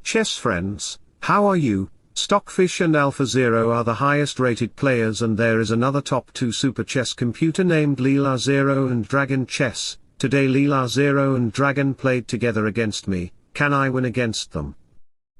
Chess friends, how are you? Stockfish and Alphazero are the highest rated players, and there is another top 2 super chess computer named Lc0 and Dragon Chess. Today Lc0 and Dragon played together against me. Can I win against them?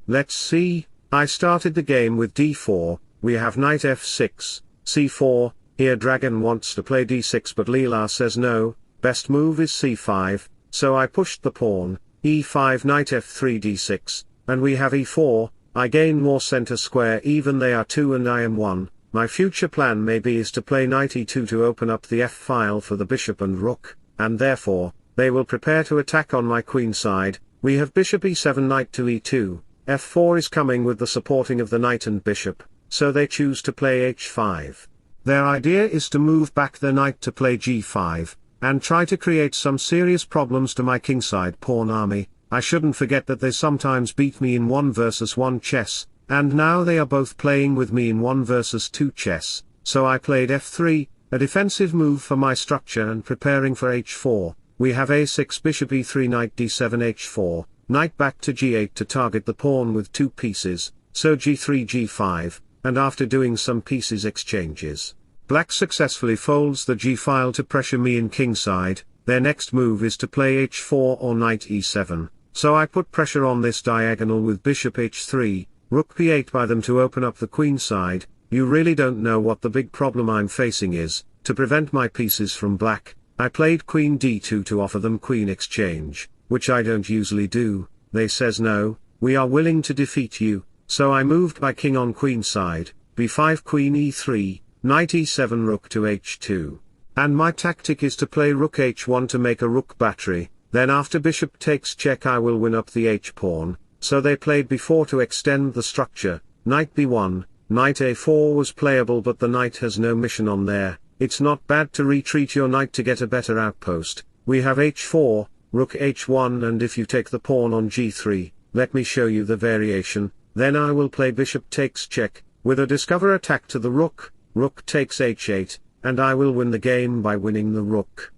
Let's see. I started the game with d4, we have knight f6, c4, here Dragon wants to play d6 but Lila says no, best move is c5, so I pushed the pawn, e5 knight f3 d6, and we have e4, I gain more center square even they are 2 and I am 1, my future plan maybe is to play knight e2 to open up the f-file for the bishop and rook, and therefore, they will prepare to attack on my queen side, we have bishop e7 knight to e2, f4 is coming with the supporting of the knight and bishop, so they choose to play h5. Their idea is to move back their knight to play g5, and try to create some serious problems to my kingside pawn army. I shouldn't forget that they sometimes beat me in 1 versus 1 chess, and now they are both playing with me in 1 versus 2 chess, so I played f3, a defensive move for my structure and preparing for h4, we have a6 bishop e3 knight d7 h4, knight back to g8 to target the pawn with 2 pieces, so g3 g5, and after doing some pieces exchanges, black successfully folds the g-file to pressure me in kingside. Their next move is to play h4 or knight e7, so I put pressure on this diagonal with bishop h3, rook p8 by them to open up the queen side. You really don't know what the big problem I'm facing is. To prevent my pieces from black, I played queen d2 to offer them queen exchange, which I don't usually do. They says no, we are willing to defeat you, so I moved my king on queen side, b5 queen e3, knight e7 rook to h2. And my tactic is to play rook h1 to make a rook battery, then after bishop takes check I will win up the h-pawn, so they played b4 to extend the structure, knight b1, knight a4 was playable but the knight has no mission on there, it's not bad to retreat your knight to get a better outpost, we have h4, rook h1 and if you take the pawn on g3, let me show you the variation, then I will play bishop takes check, with a discover attack to the rook, rook takes h8, and I will win the game by winning the rook.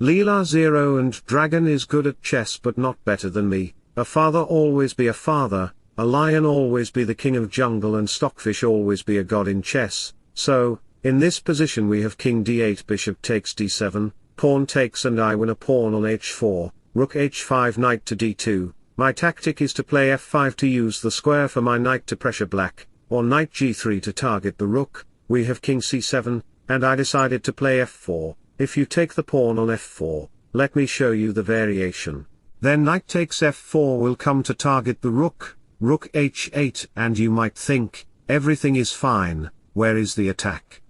Lc0 and Dragon is good at chess but not better than me, a father always be a father, a lion always be the king of jungle and Stockfish always be a god in chess, so, in this position we have king d8 bishop takes d7, pawn takes and I win a pawn on h4, rook h5 knight to d2, my tactic is to play f5 to use the square for my knight to pressure black, or knight g3 to target the rook, we have king c7, and I decided to play f4, if you take the pawn on f4, let me show you the variation. Then knight takes f4 will come to target the rook, rook h8 and you might think, everything is fine, where is the attack?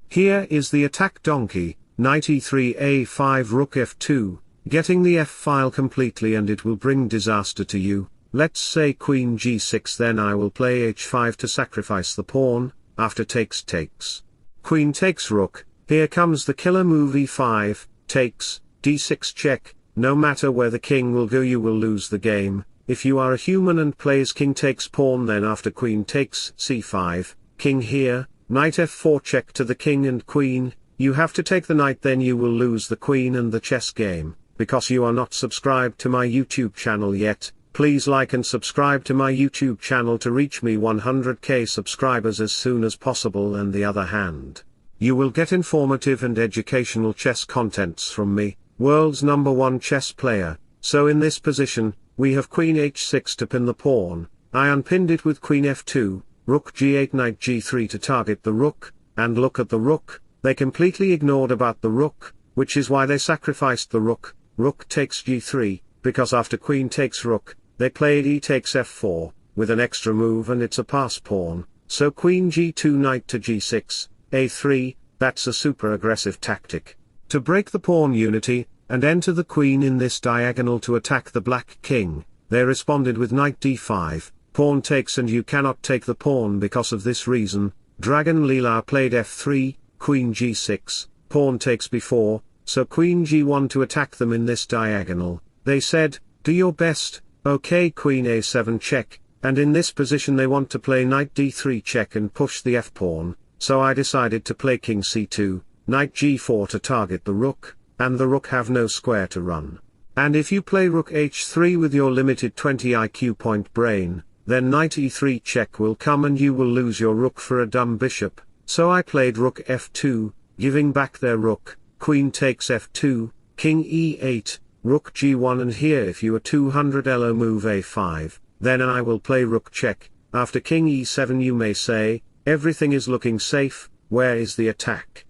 Here is the attack donkey, knight e3 a5 rook f2, getting the f-file completely and it will bring disaster to you, let's say queen g6 then I will play h5 to sacrifice the pawn, after takes. Queen takes rook, here comes the killer move e5, takes, d6 check, no matter where the king will go you will lose the game, if you are a human and plays king takes pawn then after queen takes c5, king here, knight f4 check to the king and queen, you have to take the knight then you will lose the queen and the chess game, because you are not subscribed to my YouTube channel yet. Please like and subscribe to my YouTube channel to reach me 100k subscribers as soon as possible and the other hand, you will get informative and educational chess contents from me, world's #1 chess player. So in this position, we have queen h6 to pin the pawn, I unpinned it with queen f2, rook g8 knight g3 to target the rook, and look at the rook, they completely ignored about the rook, which is why they sacrificed the rook, rook takes g3, because after queen takes rook, they played e takes f4, with an extra move and it's a pass pawn, so queen g2 knight to g6, a3, that's a super aggressive tactic. To break the pawn unity, and enter the queen in this diagonal to attack the black king, they responded with knight d5, pawn takes and you cannot take the pawn because of this reason, Dragon Leela played f3, queen g6, pawn takes b4, so queen g1 to attack them in this diagonal, they said, do your best. Okay queen a7 check, and in this position they want to play knight d3 check and push the f-pawn, so I decided to play king c2, knight g4 to target the rook, and the rook have no square to run. And if you play rook h3 with your limited 20 IQ point brain, then knight e3 check will come and you will lose your rook for a dumb bishop. So I played rook f2, giving back their rook, queen takes f2, king e8, rook g1, and here if you are 200 elo move a5, then I will play rook check. After king e7 you may say, everything is looking safe, where is the attack?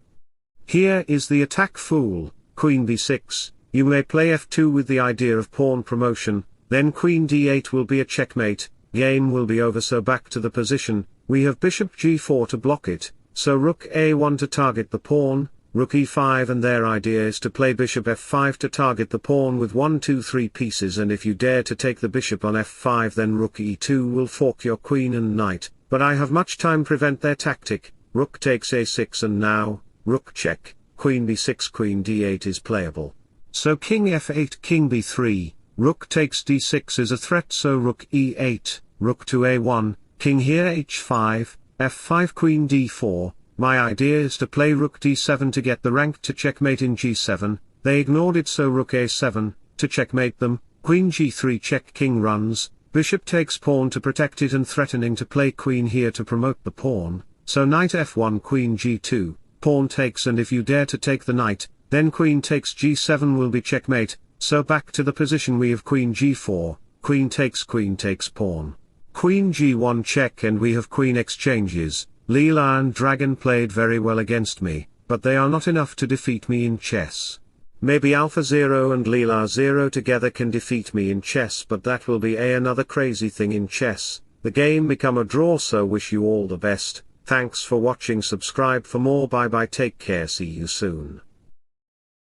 Here is the attack, fool. Queen b6, you may play f2 with the idea of pawn promotion, then queen d8 will be a checkmate, game will be over, so back to the position, we have bishop g4 to block it, so rook a1 to target the pawn, rook e5, and their idea is to play bishop f5 to target the pawn with 1 2 3 pieces, and if you dare to take the bishop on f5 then rook e2 will fork your queen and knight, but I have much time prevent their tactic, rook takes a6 and now, rook check, queen b6 queen d8 is playable. So king f8 king b3, rook takes d6 is a threat, so rook e8, rook to a1, king here h5, f5 queen d4, my idea is to play rook d7 to get the rank to checkmate in g7, they ignored it, so rook a7, to checkmate them, queen g3 check, king runs, bishop takes pawn to protect it and threatening to play queen here to promote the pawn, so knight f1 queen g2, pawn takes, and if you dare to take the knight, then queen takes g7 will be checkmate, so back to the position we have queen g4, queen takes pawn. Queen g1 check, and we have queen exchanges. Leela and Dragon played very well against me, but they are not enough to defeat me in chess. Maybe Alphazero and Leela0 together can defeat me in chess, but that will be another crazy thing in chess. The game become a draw, so wish you all the best. Thanks for watching, subscribe for more, bye bye, take care, see you soon.